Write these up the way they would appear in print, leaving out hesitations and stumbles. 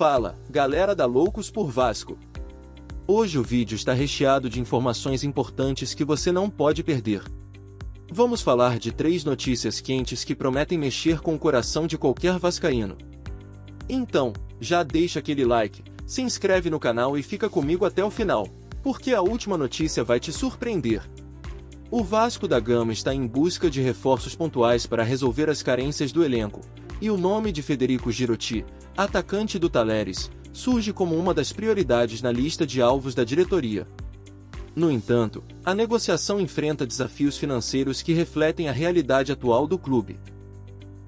Fala, galera da Loucos por Vasco! Hoje o vídeo está recheado de informações importantes que você não pode perder. Vamos falar de 3 notícias quentes que prometem mexer com o coração de qualquer vascaíno. Então, já deixa aquele like, se inscreve no canal e fica comigo até o final, porque a última notícia vai te surpreender. O Vasco da Gama está em busca de reforços pontuais para resolver as carências do elenco, e o nome de Federico Girotti, atacante do Talleres, surge como uma das prioridades na lista de alvos da diretoria. No entanto, a negociação enfrenta desafios financeiros que refletem a realidade atual do clube.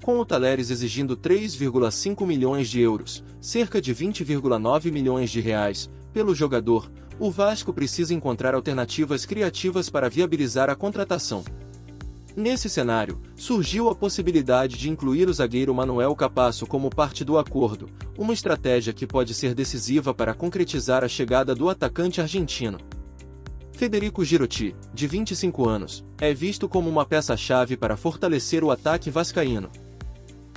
Com o Talleres exigindo 3,5 milhões de euros, cerca de 20,9 milhões de reais, pelo jogador, o Vasco precisa encontrar alternativas criativas para viabilizar a contratação. Nesse cenário, surgiu a possibilidade de incluir o zagueiro Manuel Capasso como parte do acordo, uma estratégia que pode ser decisiva para concretizar a chegada do atacante argentino. Federico Girotti, de 25 anos, é visto como uma peça-chave para fortalecer o ataque vascaíno.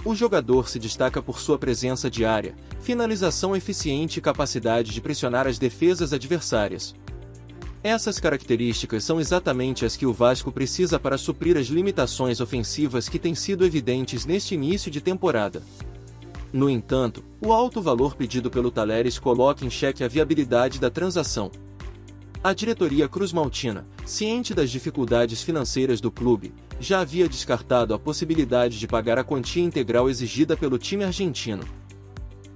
O jogador se destaca por sua presença diária, finalização eficiente e capacidade de pressionar as defesas adversárias. Essas características são exatamente as que o Vasco precisa para suprir as limitações ofensivas que têm sido evidentes neste início de temporada. No entanto, o alto valor pedido pelo Talleres coloca em xeque a viabilidade da transação. A diretoria cruzmaltina, ciente das dificuldades financeiras do clube, já havia descartado a possibilidade de pagar a quantia integral exigida pelo time argentino.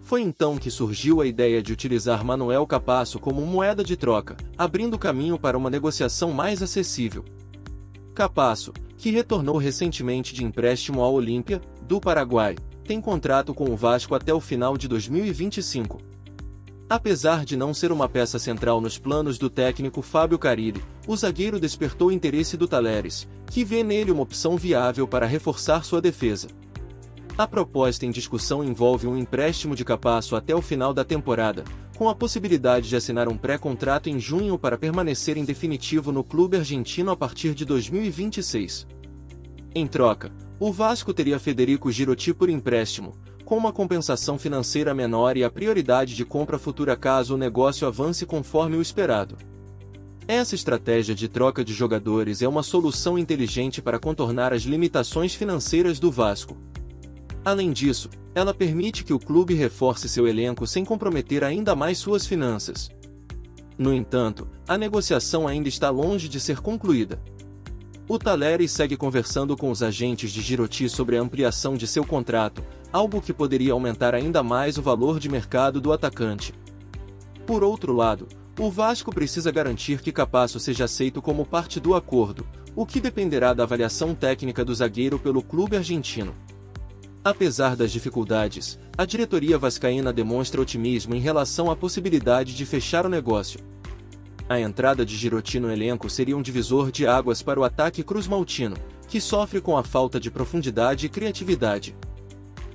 Foi então que surgiu a ideia de utilizar Manuel Capasso como moeda de troca, abrindo caminho para uma negociação mais acessível. Capasso, que retornou recentemente de empréstimo ao Olímpia, do Paraguai, tem contrato com o Vasco até o final de 2025. Apesar de não ser uma peça central nos planos do técnico Fábio Carille, o zagueiro despertou o interesse do Talleres, que vê nele uma opção viável para reforçar sua defesa. A proposta em discussão envolve um empréstimo de Capasso até o final da temporada, com a possibilidade de assinar um pré-contrato em junho para permanecer em definitivo no clube argentino a partir de 2026. Em troca, o Vasco teria Federico Girotti por empréstimo, com uma compensação financeira menor e a prioridade de compra futura caso o negócio avance conforme o esperado. Essa estratégia de troca de jogadores é uma solução inteligente para contornar as limitações financeiras do Vasco. Além disso, ela permite que o clube reforce seu elenco sem comprometer ainda mais suas finanças. No entanto, a negociação ainda está longe de ser concluída. O Talleres segue conversando com os agentes de Girotti sobre a ampliação de seu contrato, algo que poderia aumentar ainda mais o valor de mercado do atacante. Por outro lado, o Vasco precisa garantir que Capasso seja aceito como parte do acordo, o que dependerá da avaliação técnica do zagueiro pelo clube argentino. Apesar das dificuldades, a diretoria vascaína demonstra otimismo em relação à possibilidade de fechar o negócio. A entrada de Girotti no elenco seria um divisor de águas para o ataque cruzmaltino, que sofre com a falta de profundidade e criatividade.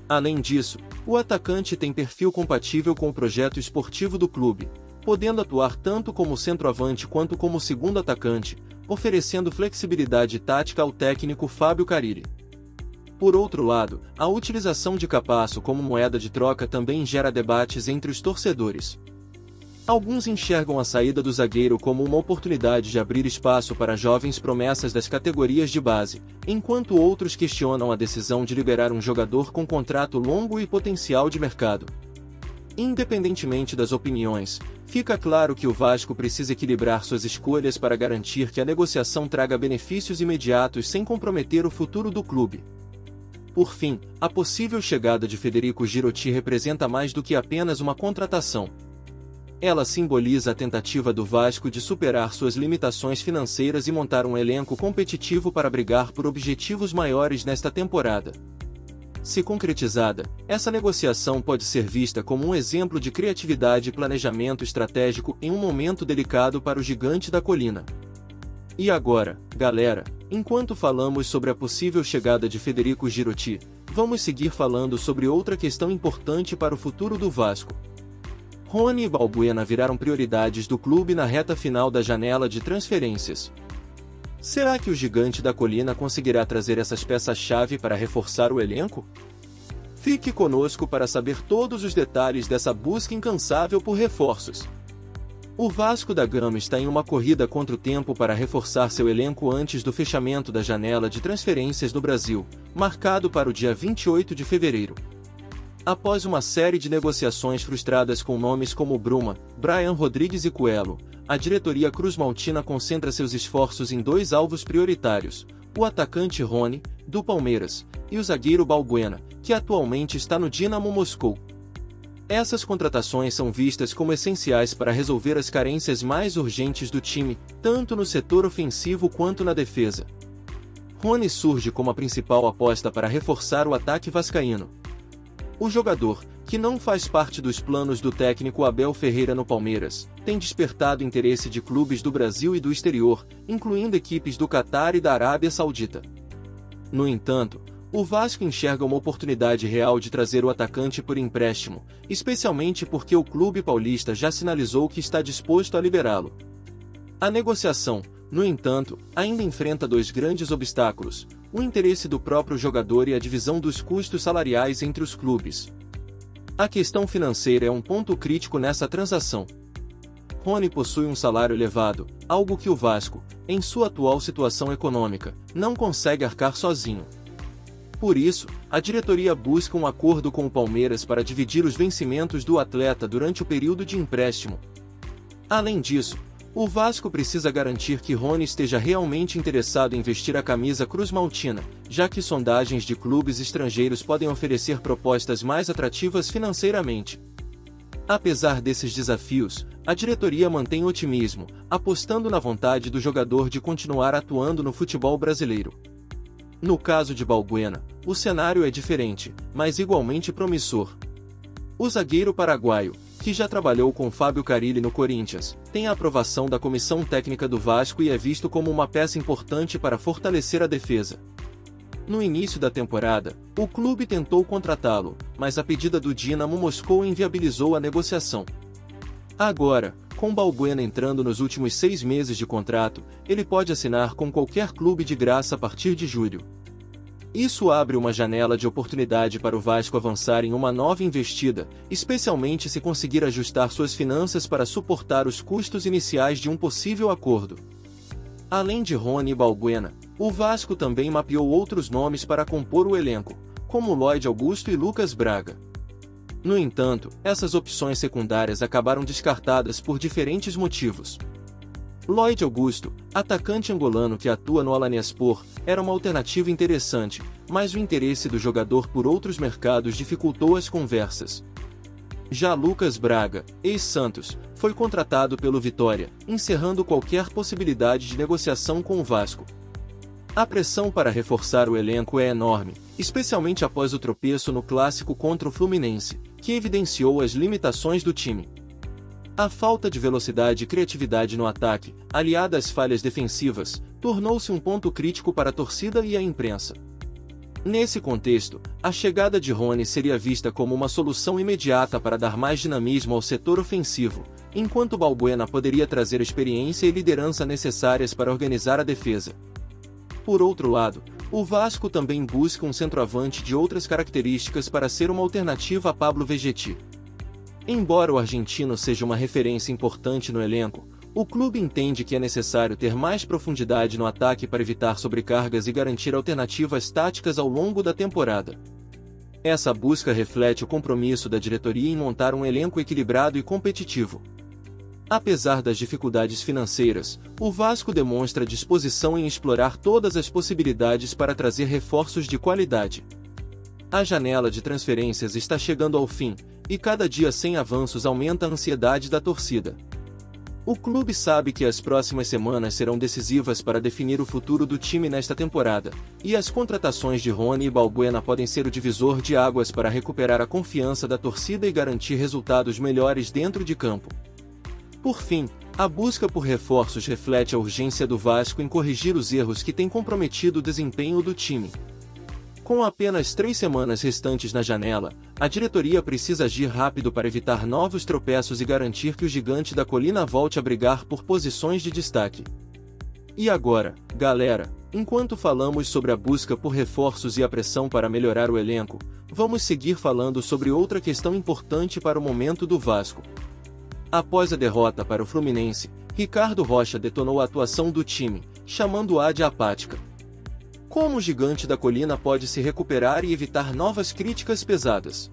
Além disso, o atacante tem perfil compatível com o projeto esportivo do clube, podendo atuar tanto como centroavante quanto como segundo atacante, oferecendo flexibilidade tática ao técnico Fábio Carille. Por outro lado, a utilização de Capasso como moeda de troca também gera debates entre os torcedores. Alguns enxergam a saída do zagueiro como uma oportunidade de abrir espaço para jovens promessas das categorias de base, enquanto outros questionam a decisão de liberar um jogador com contrato longo e potencial de mercado. Independentemente das opiniões, fica claro que o Vasco precisa equilibrar suas escolhas para garantir que a negociação traga benefícios imediatos sem comprometer o futuro do clube. Por fim, a possível chegada de Federico Girotti representa mais do que apenas uma contratação. Ela simboliza a tentativa do Vasco de superar suas limitações financeiras e montar um elenco competitivo para brigar por objetivos maiores nesta temporada. Se concretizada, essa negociação pode ser vista como um exemplo de criatividade e planejamento estratégico em um momento delicado para o gigante da colina. E agora, galera, enquanto falamos sobre a possível chegada de Federico Girotti, vamos seguir falando sobre outra questão importante para o futuro do Vasco. Rony e Balbuena viraram prioridades do clube na reta final da janela de transferências. Será que o gigante da colina conseguirá trazer essas peças-chave para reforçar o elenco? Fique conosco para saber todos os detalhes dessa busca incansável por reforços. O Vasco da Gama está em uma corrida contra o tempo para reforçar seu elenco antes do fechamento da janela de transferências no Brasil, marcado para o dia 28 de fevereiro. Após uma série de negociações frustradas com nomes como Bruma, Brian Rodrigues e Coelho, a diretoria cruzmaltina concentra seus esforços em dois alvos prioritários: o atacante Rony, do Palmeiras, e o zagueiro Balbuena, que atualmente está no Dinamo Moscou. Essas contratações são vistas como essenciais para resolver as carências mais urgentes do time, tanto no setor ofensivo quanto na defesa. Rony surge como a principal aposta para reforçar o ataque vascaíno. O jogador, que não faz parte dos planos do técnico Abel Ferreira no Palmeiras, tem despertado interesse de clubes do Brasil e do exterior, incluindo equipes do Catar e da Arábia Saudita. No entanto, o Vasco enxerga uma oportunidade real de trazer o atacante por empréstimo, especialmente porque o clube paulista já sinalizou que está disposto a liberá-lo. A negociação, no entanto, ainda enfrenta dois grandes obstáculos: o interesse do próprio jogador e a divisão dos custos salariais entre os clubes. A questão financeira é um ponto crítico nessa transação. Rony possui um salário elevado, algo que o Vasco, em sua atual situação econômica, não consegue arcar sozinho. Por isso, a diretoria busca um acordo com o Palmeiras para dividir os vencimentos do atleta durante o período de empréstimo. Além disso, o Vasco precisa garantir que Rony esteja realmente interessado em vestir a camisa cruzmaltina, já que sondagens de clubes estrangeiros podem oferecer propostas mais atrativas financeiramente. Apesar desses desafios, a diretoria mantém otimismo, apostando na vontade do jogador de continuar atuando no futebol brasileiro. No caso de Balbuena, o cenário é diferente, mas igualmente promissor. O zagueiro paraguaio, que já trabalhou com Fábio Carille no Corinthians, tem a aprovação da comissão técnica do Vasco e é visto como uma peça importante para fortalecer a defesa. No início da temporada, o clube tentou contratá-lo, mas a pedida do Dinamo Moscou inviabilizou a negociação. Agora, com Balbuena entrando nos últimos 6 meses de contrato, ele pode assinar com qualquer clube de graça a partir de julho. Isso abre uma janela de oportunidade para o Vasco avançar em uma nova investida, especialmente se conseguir ajustar suas finanças para suportar os custos iniciais de um possível acordo. Além de Rony e Balbuena, o Vasco também mapeou outros nomes para compor o elenco, como Lloyd Augusto e Lucas Braga. No entanto, essas opções secundárias acabaram descartadas por diferentes motivos. Lloyd Augusto, atacante angolano que atua no Alanyaspor, era uma alternativa interessante, mas o interesse do jogador por outros mercados dificultou as conversas. Já Lucas Braga, ex-Santos, foi contratado pelo Vitória, encerrando qualquer possibilidade de negociação com o Vasco. A pressão para reforçar o elenco é enorme, especialmente após o tropeço no clássico contra o Fluminense, que evidenciou as limitações do time. A falta de velocidade e criatividade no ataque, aliada às falhas defensivas, tornou-se um ponto crítico para a torcida e a imprensa. Nesse contexto, a chegada de Rony seria vista como uma solução imediata para dar mais dinamismo ao setor ofensivo, enquanto Balbuena poderia trazer a experiência e liderança necessárias para organizar a defesa. Por outro lado, o Vasco também busca um centroavante de outras características para ser uma alternativa a Pablo Vegetti. Embora o argentino seja uma referência importante no elenco, o clube entende que é necessário ter mais profundidade no ataque para evitar sobrecargas e garantir alternativas táticas ao longo da temporada. Essa busca reflete o compromisso da diretoria em montar um elenco equilibrado e competitivo. Apesar das dificuldades financeiras, o Vasco demonstra disposição em explorar todas as possibilidades para trazer reforços de qualidade. A janela de transferências está chegando ao fim, e cada dia sem avanços aumenta a ansiedade da torcida. O clube sabe que as próximas semanas serão decisivas para definir o futuro do time nesta temporada, e as contratações de Rony e Balbuena podem ser o divisor de águas para recuperar a confiança da torcida e garantir resultados melhores dentro de campo. Por fim, a busca por reforços reflete a urgência do Vasco em corrigir os erros que têm comprometido o desempenho do time. Com apenas 3 semanas restantes na janela, a diretoria precisa agir rápido para evitar novos tropeços e garantir que o gigante da colina volte a brigar por posições de destaque. E agora, galera, enquanto falamos sobre a busca por reforços e a pressão para melhorar o elenco, vamos seguir falando sobre outra questão importante para o momento do Vasco. Após a derrota para o Fluminense, Ricardo Rocha detonou a atuação do time, chamando-a de apática. Como o gigante da colina pode se recuperar e evitar novas críticas pesadas?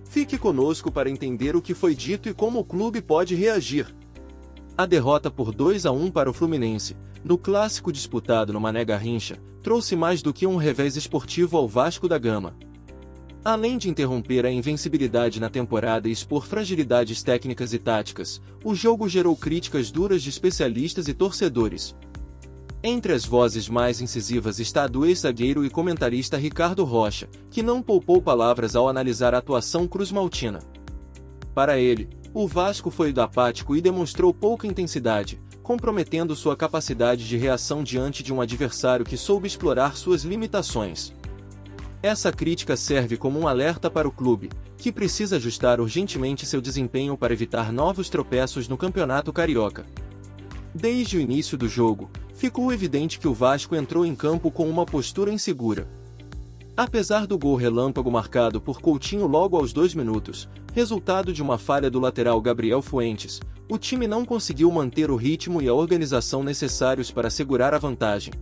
Fique conosco para entender o que foi dito e como o clube pode reagir. A derrota por 2-1 para o Fluminense, no clássico disputado no Mané Garrincha, trouxe mais do que um revés esportivo ao Vasco da Gama. Além de interromper a invencibilidade na temporada e expor fragilidades técnicas e táticas, o jogo gerou críticas duras de especialistas e torcedores. Entre as vozes mais incisivas está a do ex-zagueiro e comentarista Ricardo Rocha, que não poupou palavras ao analisar a atuação cruzmaltina. Para ele, o Vasco foi apático e demonstrou pouca intensidade, comprometendo sua capacidade de reação diante de um adversário que soube explorar suas limitações. Essa crítica serve como um alerta para o clube, que precisa ajustar urgentemente seu desempenho para evitar novos tropeços no Campeonato Carioca. Desde o início do jogo, ficou evidente que o Vasco entrou em campo com uma postura insegura. Apesar do gol relâmpago marcado por Coutinho logo aos 2 minutos, resultado de uma falha do lateral Gabriel Fuentes, o time não conseguiu manter o ritmo e a organização necessários para segurar a vantagem.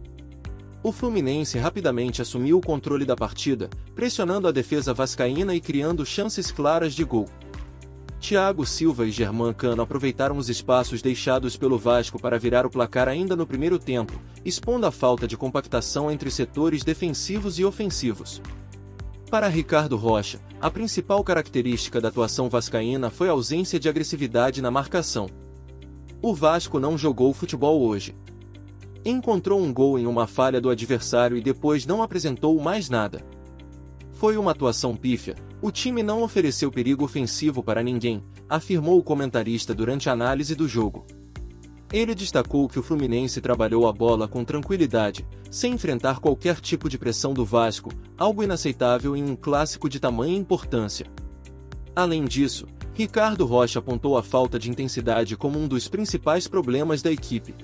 O Fluminense rapidamente assumiu o controle da partida, pressionando a defesa vascaína e criando chances claras de gol. Thiago Silva e Germán Cano aproveitaram os espaços deixados pelo Vasco para virar o placar ainda no primeiro tempo, expondo a falta de compactação entre os setores defensivos e ofensivos. Para Ricardo Rocha, a principal característica da atuação vascaína foi a ausência de agressividade na marcação. O Vasco não jogou futebol hoje. Encontrou um gol em uma falha do adversário e depois não apresentou mais nada. Foi uma atuação pífia, o time não ofereceu perigo ofensivo para ninguém, afirmou o comentarista durante a análise do jogo. Ele destacou que o Fluminense trabalhou a bola com tranquilidade, sem enfrentar qualquer tipo de pressão do Vasco, algo inaceitável em um clássico de tamanha importância. Além disso, Ricardo Rocha apontou a falta de intensidade como um dos principais problemas da equipe.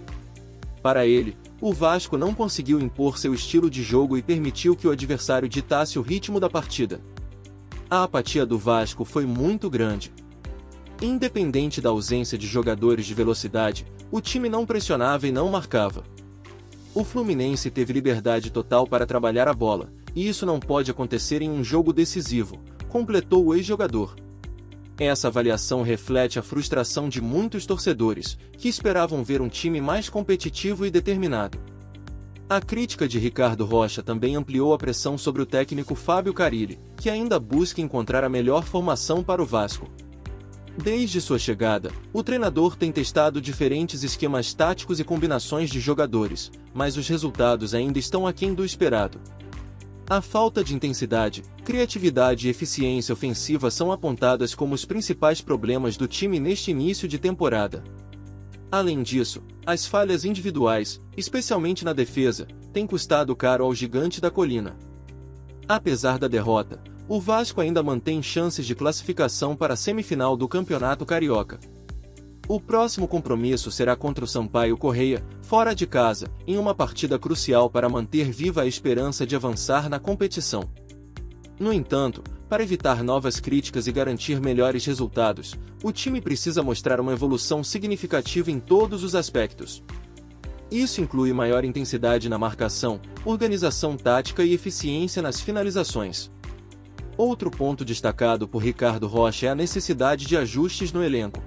Para ele, o Vasco não conseguiu impor seu estilo de jogo e permitiu que o adversário ditasse o ritmo da partida. A apatia do Vasco foi muito grande. Independente da ausência de jogadores de velocidade, o time não pressionava e não marcava. O Fluminense teve liberdade total para trabalhar a bola, e isso não pode acontecer em um jogo decisivo, completou o ex-jogador. Essa avaliação reflete a frustração de muitos torcedores, que esperavam ver um time mais competitivo e determinado. A crítica de Ricardo Rocha também ampliou a pressão sobre o técnico Fábio Carille, que ainda busca encontrar a melhor formação para o Vasco. Desde sua chegada, o treinador tem testado diferentes esquemas táticos e combinações de jogadores, mas os resultados ainda estão aquém do esperado. A falta de intensidade, criatividade e eficiência ofensiva são apontadas como os principais problemas do time neste início de temporada. Além disso, as falhas individuais, especialmente na defesa, têm custado caro ao gigante da colina. Apesar da derrota, o Vasco ainda mantém chances de classificação para a semifinal do Campeonato Carioca. O próximo compromisso será contra o Sampaio Corrêa, fora de casa, em uma partida crucial para manter viva a esperança de avançar na competição. No entanto, para evitar novas críticas e garantir melhores resultados, o time precisa mostrar uma evolução significativa em todos os aspectos. Isso inclui maior intensidade na marcação, organização tática e eficiência nas finalizações. Outro ponto destacado por Ricardo Rocha é a necessidade de ajustes no elenco.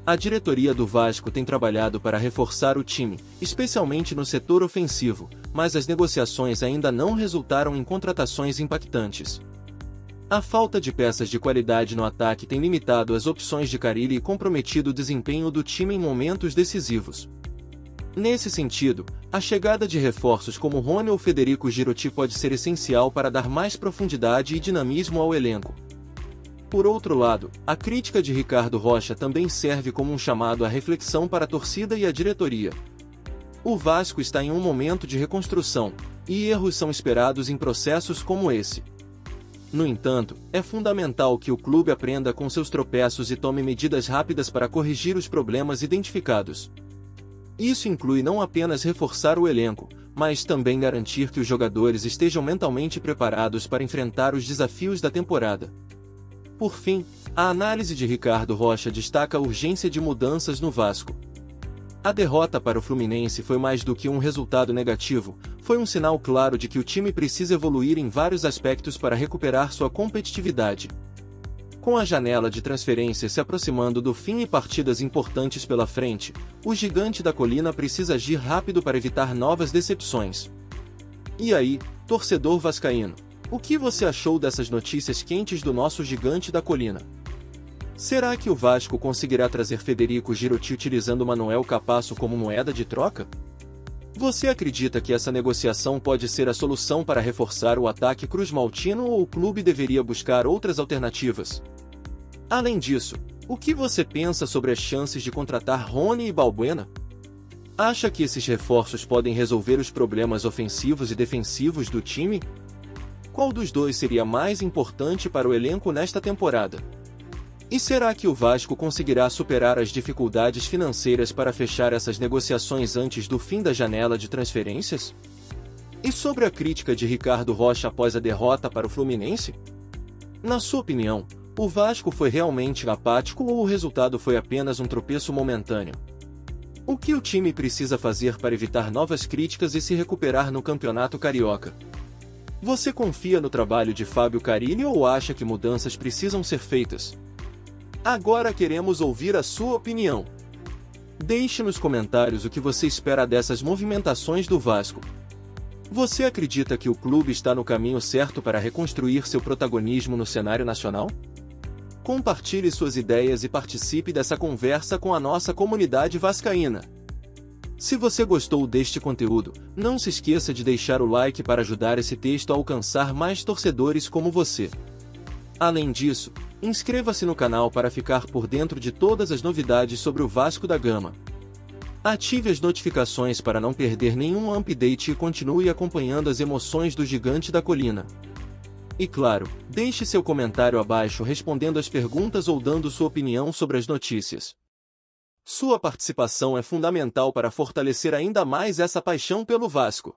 A diretoria do Vasco tem trabalhado para reforçar o time, especialmente no setor ofensivo, mas as negociações ainda não resultaram em contratações impactantes. A falta de peças de qualidade no ataque tem limitado as opções de Carille e comprometido o desempenho do time em momentos decisivos. Nesse sentido, a chegada de reforços como Rony ou Federico Girotti pode ser essencial para dar mais profundidade e dinamismo ao elenco. Por outro lado, a crítica de Ricardo Rocha também serve como um chamado à reflexão para a torcida e a diretoria. O Vasco está em um momento de reconstrução, e erros são esperados em processos como esse. No entanto, é fundamental que o clube aprenda com seus tropeços e tome medidas rápidas para corrigir os problemas identificados. Isso inclui não apenas reforçar o elenco, mas também garantir que os jogadores estejam mentalmente preparados para enfrentar os desafios da temporada. Por fim, a análise de Ricardo Rocha destaca a urgência de mudanças no Vasco. A derrota para o Fluminense foi mais do que um resultado negativo, foi um sinal claro de que o time precisa evoluir em vários aspectos para recuperar sua competitividade. Com a janela de transferências se aproximando do fim e partidas importantes pela frente, o Gigante da Colina precisa agir rápido para evitar novas decepções. E aí, torcedor vascaíno, o que você achou dessas notícias quentes do nosso Gigante da Colina? Será que o Vasco conseguirá trazer Federico Girotti utilizando Manuel Capasso como moeda de troca? Você acredita que essa negociação pode ser a solução para reforçar o ataque cruz-maltino ou o clube deveria buscar outras alternativas? Além disso, o que você pensa sobre as chances de contratar Rony e Balbuena? Acha que esses reforços podem resolver os problemas ofensivos e defensivos do time? Qual dos dois seria mais importante para o elenco nesta temporada? E será que o Vasco conseguirá superar as dificuldades financeiras para fechar essas negociações antes do fim da janela de transferências? E sobre a crítica de Ricardo Rocha após a derrota para o Fluminense? Na sua opinião, o Vasco foi realmente apático ou o resultado foi apenas um tropeço momentâneo? O que o time precisa fazer para evitar novas críticas e se recuperar no Campeonato Carioca? Você confia no trabalho de Fábio Carilli ou acha que mudanças precisam ser feitas? Agora queremos ouvir a sua opinião. Deixe nos comentários o que você espera dessas movimentações do Vasco. Você acredita que o clube está no caminho certo para reconstruir seu protagonismo no cenário nacional? Compartilhe suas ideias e participe dessa conversa com a nossa comunidade vascaína. Se você gostou deste conteúdo, não se esqueça de deixar o like para ajudar esse texto a alcançar mais torcedores como você. Além disso, inscreva-se no canal para ficar por dentro de todas as novidades sobre o Vasco da Gama. Ative as notificações para não perder nenhum update e continue acompanhando as emoções do Gigante da Colina. E claro, deixe seu comentário abaixo respondendo as perguntas ou dando sua opinião sobre as notícias. Sua participação é fundamental para fortalecer ainda mais essa paixão pelo Vasco.